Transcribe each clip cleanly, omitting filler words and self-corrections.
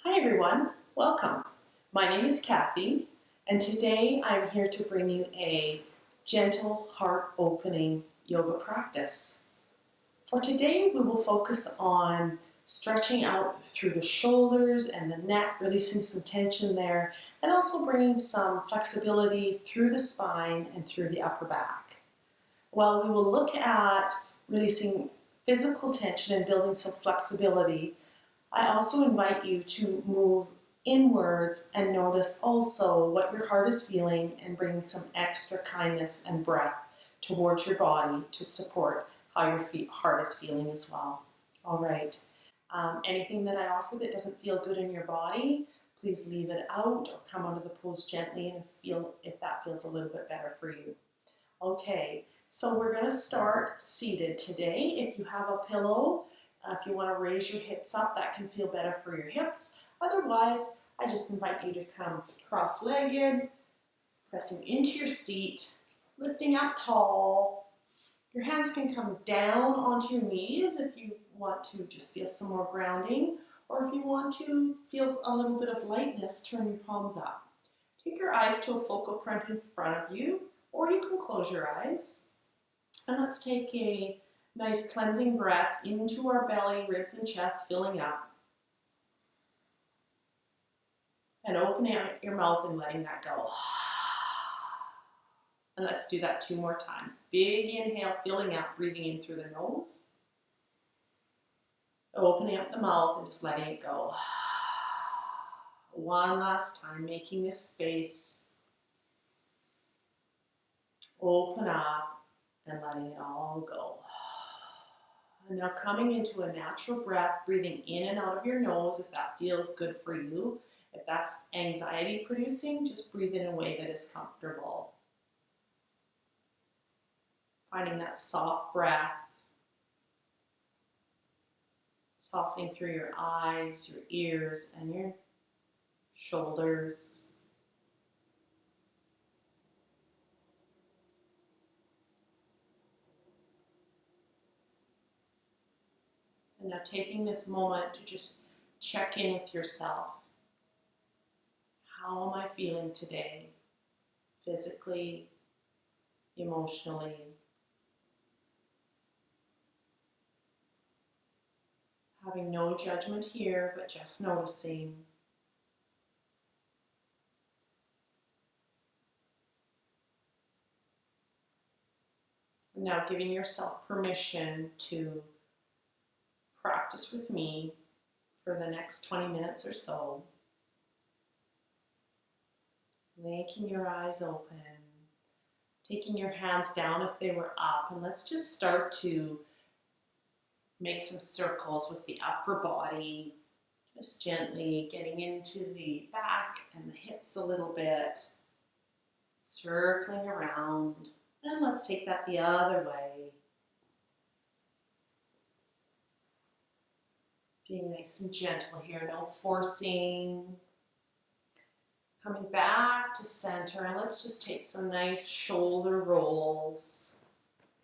Hi everyone, welcome. My name is Kathy, and today I'm here to bring you a gentle, heart-opening yoga practice. For today, we will focus on stretching out through the shoulders and the neck, releasing some tension there, and also bringing some flexibility through the spine and through the upper back. While we will look at releasing physical tension and building some flexibility, I also invite you to move inwards and notice also what your heart is feeling and bring some extra kindness and breath towards your body to support how your heart is feeling as well. All right. Anything that I offer that doesn't feel good in your body, please leave it out or come out of the pose gently and feel if that feels a little bit better for you. Okay, so we're going to start seated today. If you have a pillow, if you want to raise your hips up, that can feel better for your hips. Otherwise, I just invite you to come cross-legged, pressing into your seat, lifting up tall. Your hands can come down onto your knees if you want to just feel some more grounding, or if you want to feel a little bit of lightness, turn your palms up. Take your eyes to a focal point in front of you, or you can close your eyes. And let's take a nice cleansing breath into our belly, ribs and chest, filling up. And opening out your mouth and letting that go. And let's do that 2 more times. Big inhale, filling up, breathing in through the nose. Opening up the mouth and just letting it go. One last time, making this space. Open up and letting it all go. And now coming into a natural breath, breathing in and out of your nose if that feels good for you. If that's anxiety producing, just breathe in a way that is comfortable. Finding that soft breath, softening through your eyes, your ears, and your shoulders. And now taking this moment to just check in with yourself. How am I feeling today? Physically, emotionally. Having no judgment here, but just noticing. And now giving yourself permission to practice with me for the next 20 minutes or so. Making your eyes open, taking your hands down if they were up, and let's just start to make some circles with the upper body, just gently getting into the back and the hips a little bit, circling around, and let's take that the other way. Being nice and gentle here, no forcing. Coming back to center, and let's just take some nice shoulder rolls.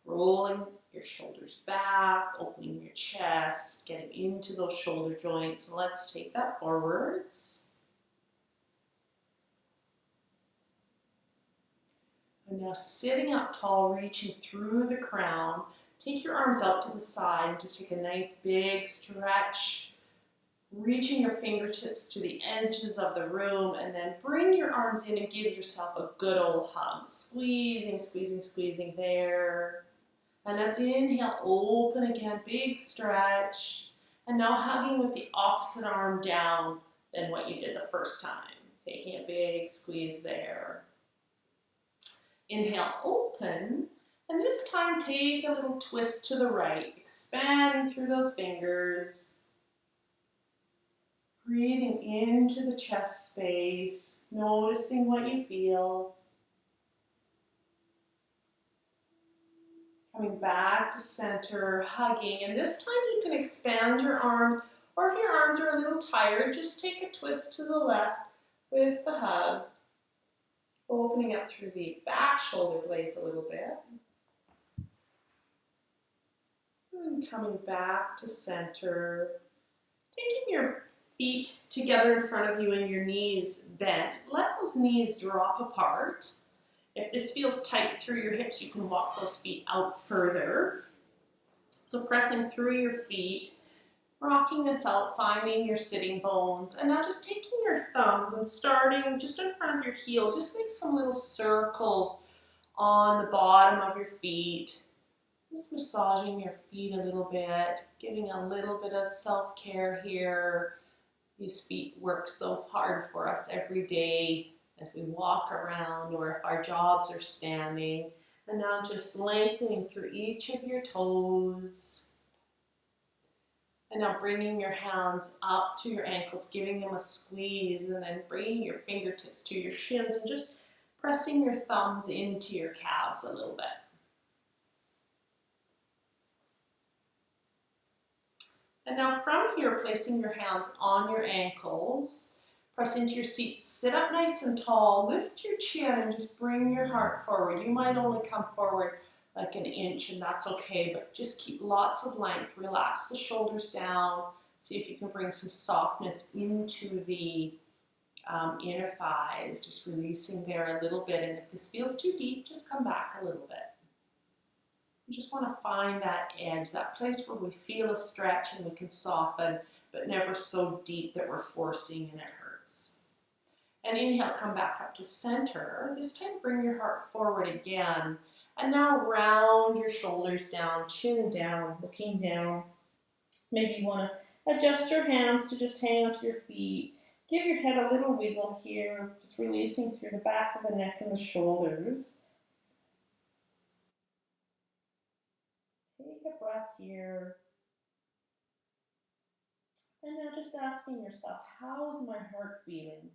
Rolling your shoulders back, opening your chest, getting into those shoulder joints. And let's take that forwards. And now sitting up tall, reaching through the crown. Take your arms out to the side. Just take a nice big stretch. Reaching your fingertips to the edges of the room, and then bring your arms in and give yourself a good old hug. Squeezing, squeezing, squeezing there. And let's inhale, open again, big stretch. And now hugging with the opposite arm down than what you did the first time. Taking a big squeeze there. Inhale, open. And this time take a little twist to the right, expanding through those fingers. Breathing into the chest space, noticing what you feel. Coming back to center, hugging, and this time you can expand your arms, or if your arms are a little tired, just take a twist to the left with the hug. Opening up through the back shoulder blades a little bit. And coming back to center, taking your Feet together in front of you and your knees bent. Let those knees drop apart. If this feels tight through your hips, you can walk those feet out further. So pressing through your feet, rocking this out, finding your sitting bones. And now just taking your thumbs and starting just in front of your heel, just make some little circles on the bottom of your feet. Just massaging your feet a little bit, giving a little bit of self-care here. These feet work so hard for us every day as we walk around or if our jobs are standing. And now just lengthening through each of your toes. And now bringing your hands up to your ankles, giving them a squeeze, and then bringing your fingertips to your shins and just pressing your thumbs into your calves a little bit. And now from here, placing your hands on your ankles, press into your seat, sit up nice and tall, lift your chin and just bring your heart forward. You might only come forward like an inch and that's okay, but just keep lots of length. Relax the shoulders down. See if you can bring some softness into the inner thighs, just releasing there a little bit. And if this feels too deep, just come back a little bit. You just want to find that edge, that place where we feel a stretch and we can soften, but never so deep that we're forcing and it hurts. And inhale, come back up to center. This time bring your heart forward again. And now round your shoulders down, chin down, looking down. Maybe you want to adjust your hands to just hang onto your feet. Give your head a little wiggle here, just releasing through the back of the neck and the shoulders. Take a breath here. And now just asking yourself, how is my heart feeling?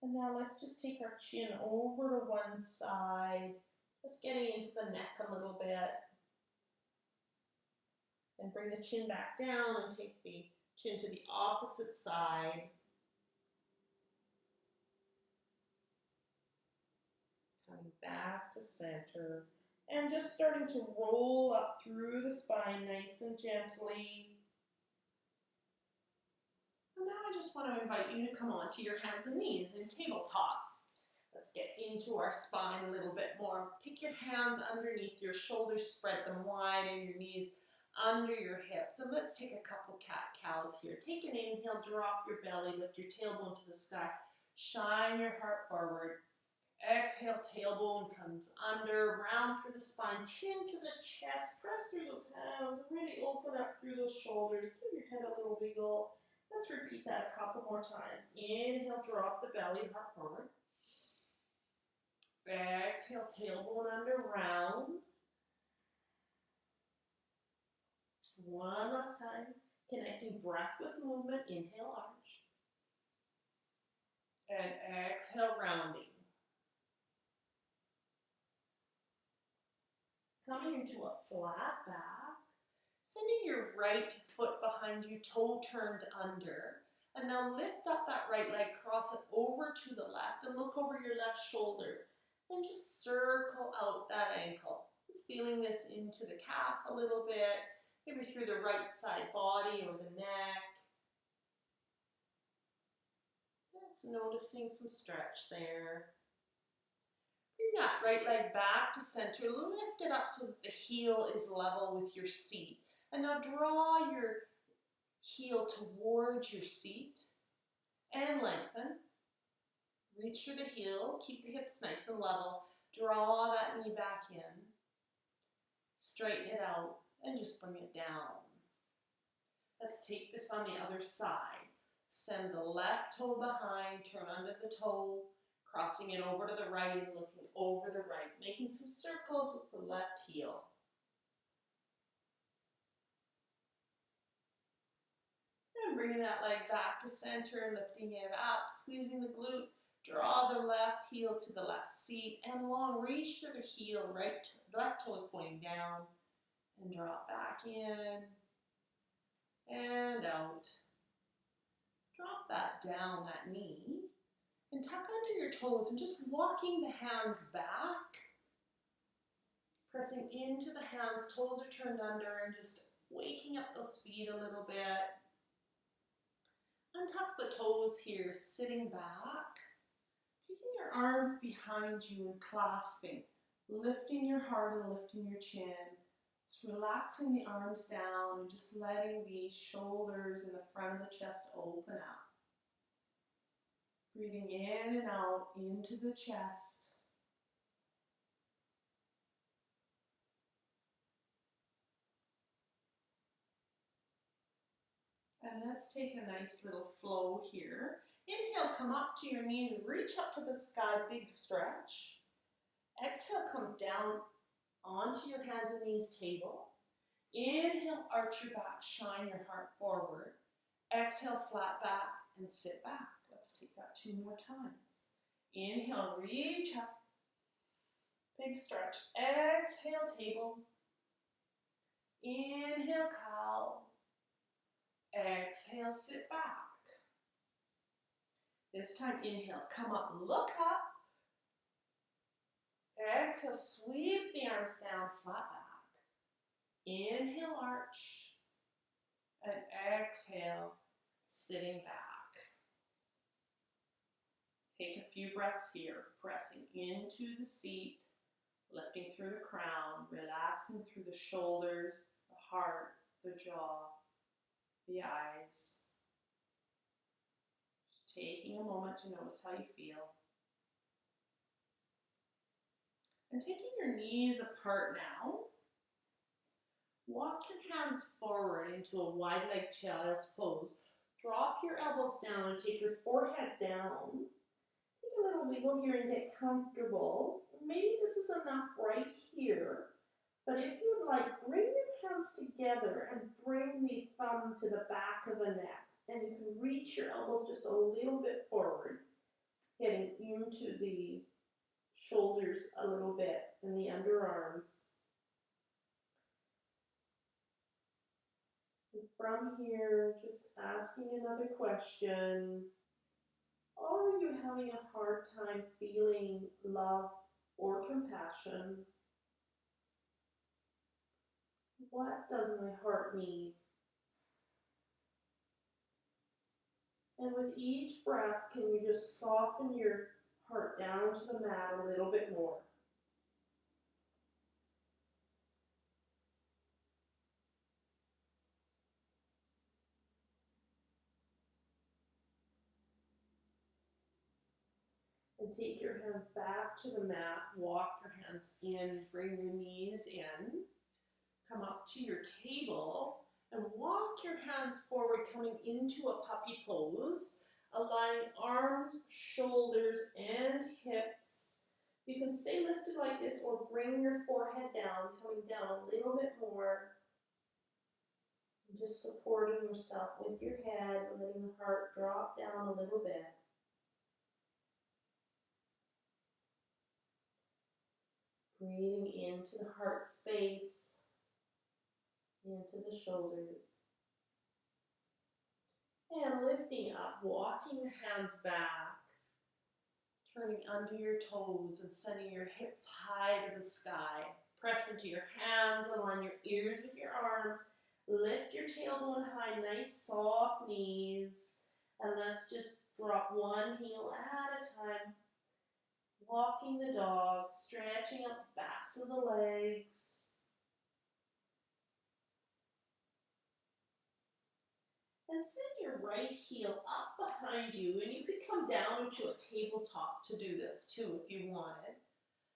And now let's just take our chin over to one side, just getting into the neck a little bit. And bring the chin back down and take the chin to the opposite side. Coming back to center. And just starting to roll up through the spine nice and gently. And now I just want to invite you to come onto your hands and knees in tabletop. Let's get into our spine a little bit more. Pick your hands underneath your shoulders, spread them wide, and your knees under your hips. And let's take a couple cat-cows here. Take an inhale, drop your belly, lift your tailbone to the sky. Shine your heart forward. Exhale, tailbone comes under, round through the spine, chin to the chest. Press through those hands, really open up through those shoulders. Give your head a little wiggle. Let's repeat that a couple more times. Inhale, drop the belly, heart forward. Exhale, tailbone under, round. One last time. Connecting breath with movement. Inhale, arch. And exhale, rounding. Coming into a flat back. Sending your right foot behind you, toe turned under. And now lift up that right leg, cross it over to the left, and look over your left shoulder. And just circle out that ankle. Just feeling this into the calf a little bit, maybe through the right side body or the neck. Just noticing some stretch there. Bring that right leg back to center. Lift it up so that the heel is level with your seat. And now draw your heel towards your seat and lengthen. Reach through the heel. Keep the hips nice and level. Draw that knee back in. Straighten it out and just bring it down. Let's take this on the other side. Send the left toe behind, turn under the toe, crossing it over to the right and looking over the right, making some circles with the left heel. And bringing that leg back to center, lifting it up, squeezing the glute. Draw the left heel to the left seat and long. Reach through the heel, left toe is pointing down. And drop back in and out. Drop that down, that knee. And tuck under your toes and just walking the hands back. Pressing into the hands, toes are turned under, and just waking up those feet a little bit. Untuck the toes here, sitting back. Taking your arms behind you and clasping. Lifting your heart and lifting your chin. Just relaxing the arms down and just letting the shoulders and the front of the chest open up. Breathing in and out into the chest. And let's take a nice little flow here. Inhale, come up to your knees, reach up to the sky, big stretch. Exhale, come down onto your hands and knees table. Inhale, arch your back, shine your heart forward. Exhale, flat back and sit back. Let's take that 2 more times. Inhale, reach up, big stretch. Exhale, table. Inhale, cow. Exhale, sit back. This time, inhale, come up, look up. Exhale, sweep the arms down, flat back. Inhale, arch. And exhale, sitting back. Take a few breaths here, pressing into the seat, lifting through the crown, relaxing through the shoulders, the heart, the jaw, the eyes. Just taking a moment to notice how you feel. And taking your knees apart now, walk your hands forward into a wide leg child's pose. Drop your elbows down and take your forehead down. Take a little wiggle here and get comfortable. Maybe this is enough right here. But if you would like, bring your hands together and bring the thumb to the back of the neck. And you can reach your elbows just a little bit forward, getting into the shoulders a little bit and the underarms. And from here, just asking another question. Are you having a hard time feeling love or compassion? What does my heart need? And with each breath, can you just soften your heart down to the mat a little bit more? And take your hands back to the mat, walk your hands in, bring your knees in, come up to your table, and walk your hands forward, coming into a puppy pose, aligning arms, shoulders, and hips. You can stay lifted like this or bring your forehead down, coming down a little bit more. And just supporting yourself with your head, letting the heart drop down a little bit. Breathing into the heart space, into the shoulders. And lifting up, walking the hands back, turning under your toes and sending your hips high to the sky. Press into your hands, align your ears with your arms. Lift your tailbone high, nice soft knees. And let's just drop one heel at a time. Walking the dog, stretching up the backs of the legs. And send your right heel up behind you, and you could come down to a tabletop to do this too if you wanted.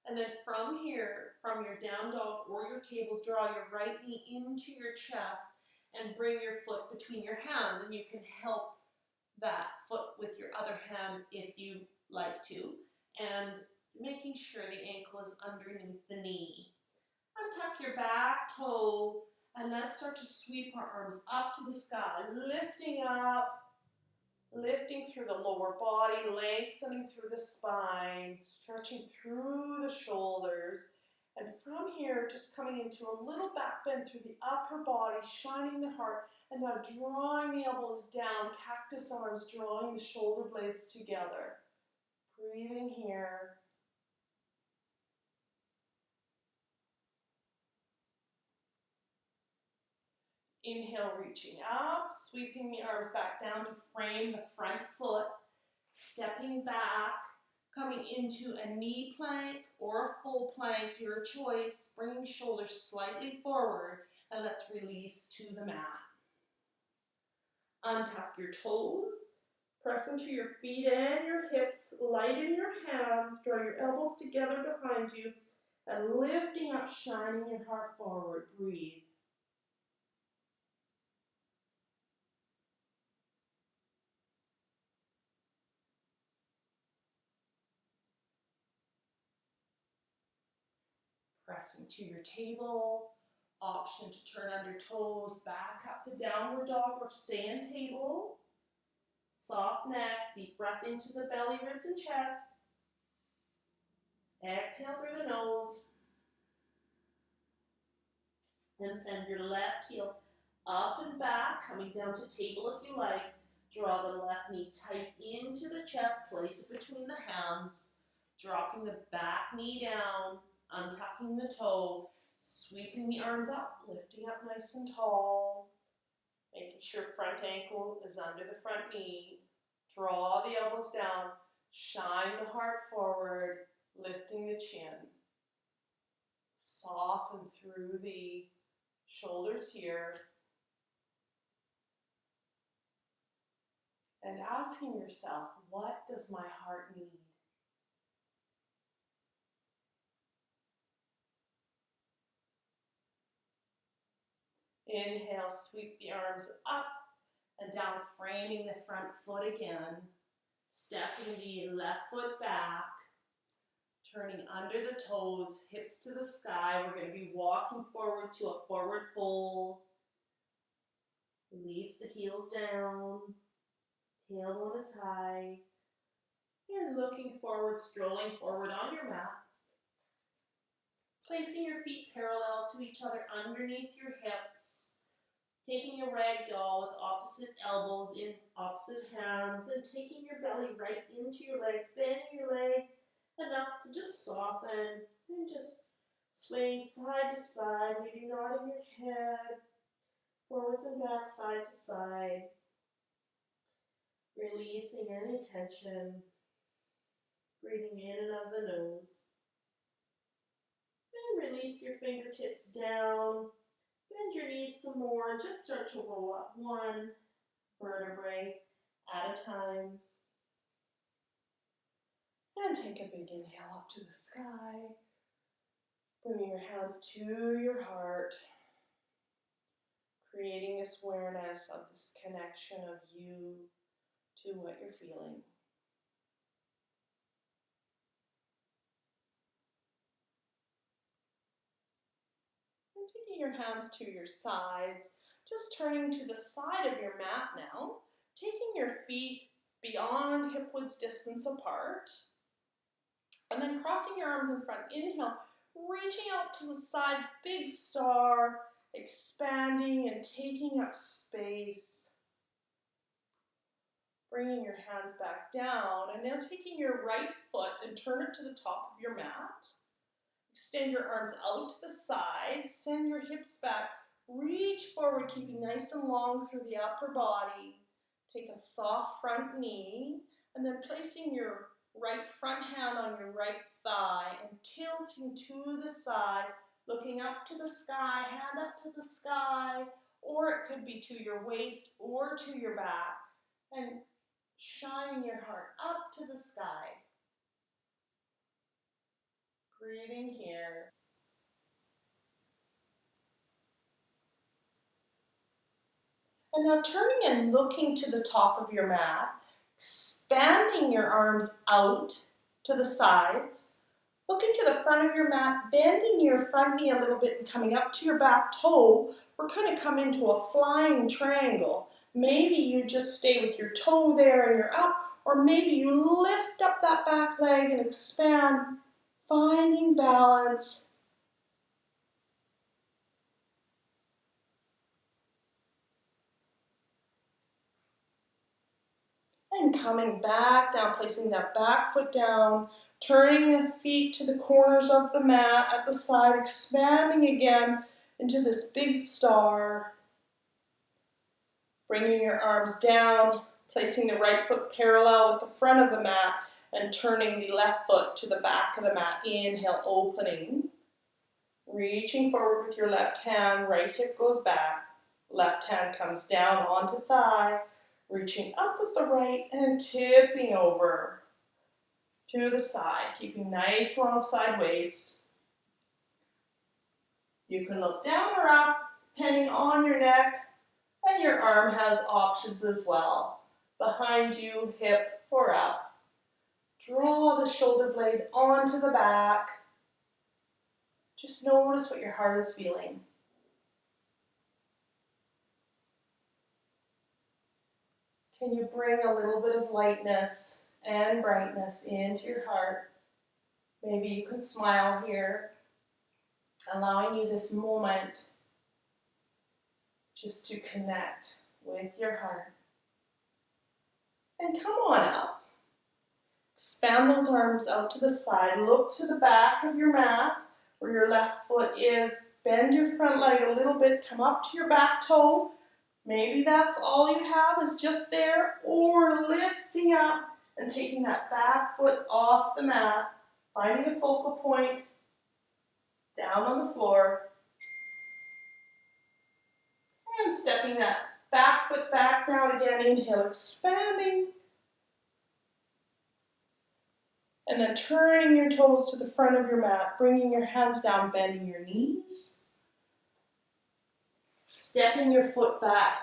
And then from here, from your down dog or your table, draw your right knee into your chest and bring your foot between your hands. And you can help that foot with your other hand if you like to. And making sure the ankle is underneath the knee. Untuck your back toe, and let's start to sweep our arms up to the sky, lifting up, lifting through the lower body, lengthening through the spine, stretching through the shoulders. And from here, just coming into a little back bend through the upper body, shining the heart, and now drawing the elbows down, cactus arms, drawing the shoulder blades together. Breathing here. Inhale, reaching up, sweeping the arms back down to frame the front foot, stepping back, coming into a knee plank or a full plank, your choice, bringing shoulders slightly forward, and let's release to the mat. Untuck your toes, press into your feet and your hips, lighten your hands, draw your elbows together behind you, and lifting up, shining your heart forward. Breathe. Pressing to your table, option to turn under toes, back up to downward dog or stand table. Soft neck, deep breath into the belly, ribs, and chest. Exhale through the nose. And send your left heel up and back, coming down to table if you like. Draw the left knee tight into the chest, place it between the hands. Dropping the back knee down, untucking the toe, sweeping the arms up, lifting up nice and tall. Making sure front ankle is under the front knee. Draw the elbows down, shine the heart forward, lifting the chin. Soften through the shoulders here. And asking yourself, what does my heart need? Inhale, sweep the arms up and down, framing the front foot again. Stepping the left foot back. Turning under the toes, hips to the sky. We're going to be walking forward to a forward fold. Release the heels down. Tailbone is high. And looking forward, strolling forward on your mat. Placing your feet parallel to each other underneath your hips. Taking a ragdoll with opposite elbows in opposite hands. And taking your belly right into your legs, bending your legs enough to just soften. And just swaying side to side, maybe nodding your head. Forwards and back, side to side. Releasing any tension. Breathing in and out of the nose. And release your fingertips down. Bend your knees some more. Just start to roll up one vertebrae at a time. And take a big inhale up to the sky. Bringing your hands to your heart. Creating this awareness of this connection of you to what you're feeling. And taking your hands to your sides, just turning to the side of your mat now, taking your feet beyond hip width distance apart, and then crossing your arms in front. Inhale, reaching out to the sides, big star, expanding and taking up space. Bringing your hands back down, and now taking your right foot and turn it to the top of your mat. Extend your arms out to the side, send your hips back, reach forward, keeping nice and long through the upper body. Take a soft front knee, and then placing your right front hand on your right thigh and tilting to the side, looking up to the sky, hand up to the sky, or it could be to your waist or to your back, and shining your heart up to the sky. Breathing here. And now turning and looking to the top of your mat, expanding your arms out to the sides, looking to the front of your mat, bending your front knee a little bit and coming up to your back toe. We're going to come into a flying triangle. Maybe you just stay with your toe there and you're up, or maybe you lift up that back leg and expand, finding balance. And coming back down, placing that back foot down, turning the feet to the corners of the mat at the side, expanding again into this big star. Bringing your arms down, placing the right foot parallel with the front of the mat, and turning the left foot to the back of the mat. Inhale, opening. Reaching forward with your left hand, right hip goes back. Left hand comes down onto thigh. Reaching up with the right and tipping over to the side, keeping nice long side waist. You can look down or up, depending on your neck, and your arm has options as well. Behind you, hip or up. Draw the shoulder blade onto the back. Just notice what your heart is feeling. Can you bring a little bit of lightness and brightness into your heart? Maybe you can smile here, allowing you this moment just to connect with your heart. And come on up. Expand those arms out to the side. Look to the back of your mat where your left foot is. Bend your front leg a little bit. Come up to your back toe. Maybe that's all you have is just there, or lifting up and taking that back foot off the mat, finding a focal point, down on the floor, and stepping that back foot back down again. Inhale, expanding, and then turning your toes to the front of your mat, bringing your hands down, bending your knees, stepping your foot back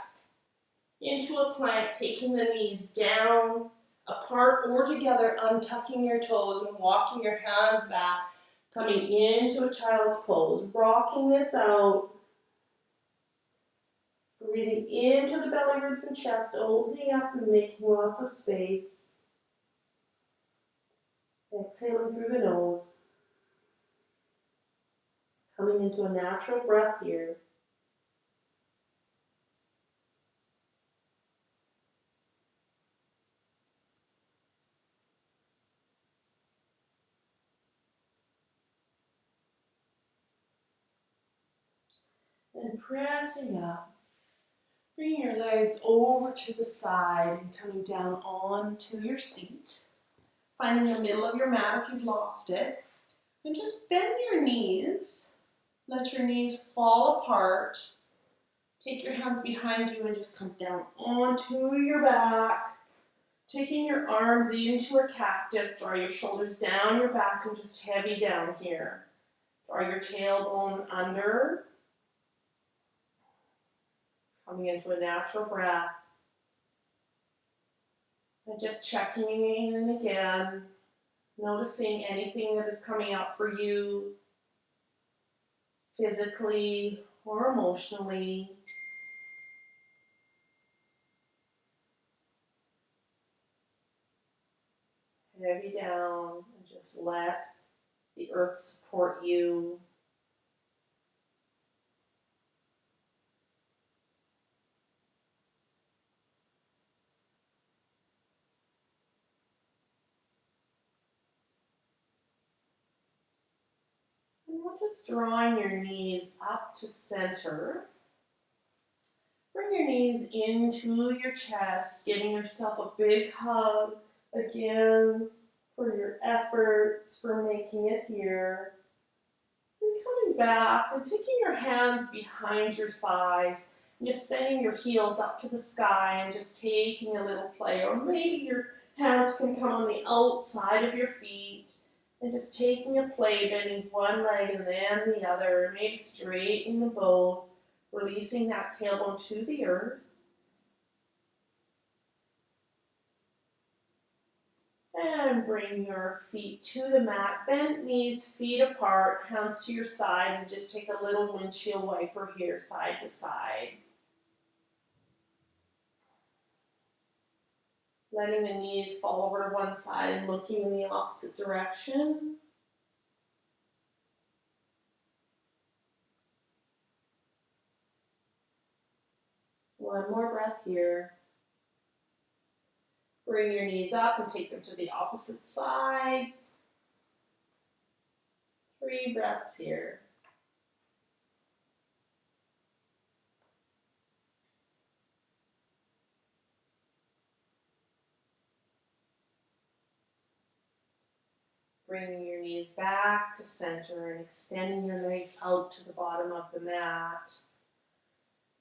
into a plank, taking the knees down, apart or together, untucking your toes and walking your hands back, coming into a child's pose, rocking this out, breathing into the belly, ribs, and chest, opening up and making lots of space. Exhaling through the nose, coming into a natural breath here. And pressing up, bringing your legs over to the side and coming down onto your seat. Finding the middle of your mat if you've lost it. And just bend your knees. Let your knees fall apart. Take your hands behind you and just come down onto your back. Taking your arms into a cactus. Draw your shoulders down your back and just heavy down here. Draw your tailbone under. Coming into a natural breath. And just checking in again. Noticing anything that is coming up for you physically or emotionally. Heavy down and just let the earth support you. And we're just drawing your knees up to center. Bring your knees into your chest, giving yourself a big hug again for your efforts, for making it here. And coming back and taking your hands behind your thighs and just sending your heels up to the sky and just taking a little play. Or maybe your hands can come on the outside of your feet. And just taking a play, bending one leg and then the other, maybe straightening them both, releasing that tailbone to the earth. And bring your feet to the mat, bent knees, feet apart, hands to your sides, and just take a little windshield wiper here, side to side. Letting the knees fall over to one side and looking in the opposite direction. One more breath here. Bring your knees up and take them to the opposite side. 3 breaths here. Bringing your knees back to center and extending your legs out to the bottom of the mat,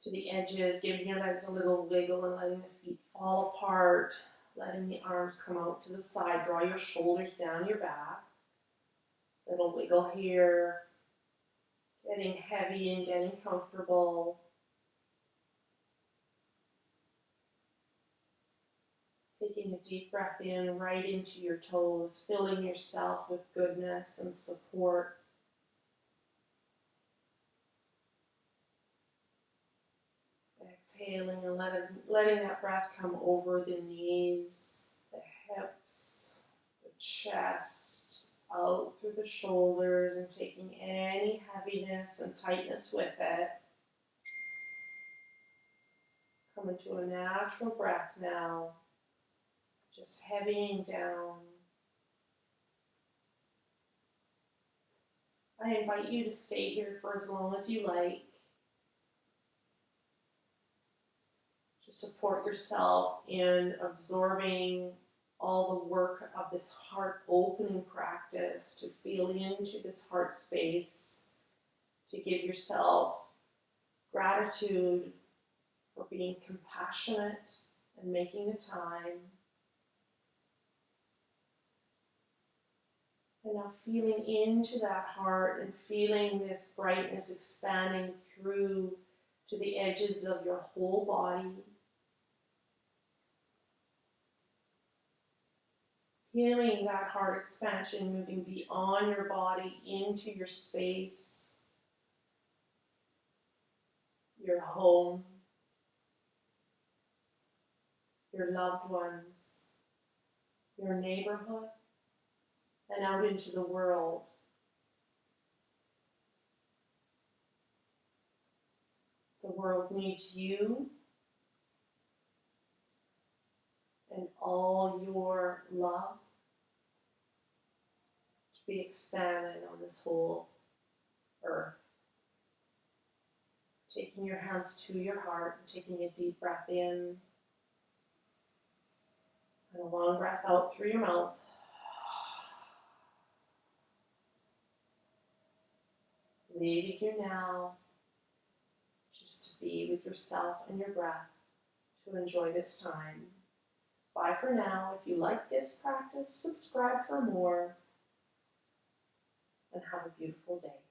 to the edges, giving your legs a little wiggle and letting the feet fall apart, letting the arms come out to the side. Draw your shoulders down your back. Little wiggle here, getting heavy and getting comfortable. Taking a deep breath in right into your toes, filling yourself with goodness and support. Exhaling and letting that breath come over the knees, the hips, the chest, out through the shoulders, and taking any heaviness and tightness with it. Come into a natural breath now, just heavying down. I invite you to stay here for as long as you like. To support yourself in absorbing all the work of this heart opening practice, to feel into this heart space, to give yourself gratitude for being compassionate and making the time. And now feeling into that heart and feeling this brightness expanding through to the edges of your whole body. Feeling that heart expansion moving beyond your body into your space, your home, your loved ones, your neighborhood, and out into the world. The world needs you and all your love to be expanded on this whole earth. Taking your hands to your heart and taking a deep breath in and a long breath out through your mouth. Leaving you now just to be with yourself and your breath, to enjoy this time. Bye for now. If you like this practice, subscribe for more, and have a beautiful day.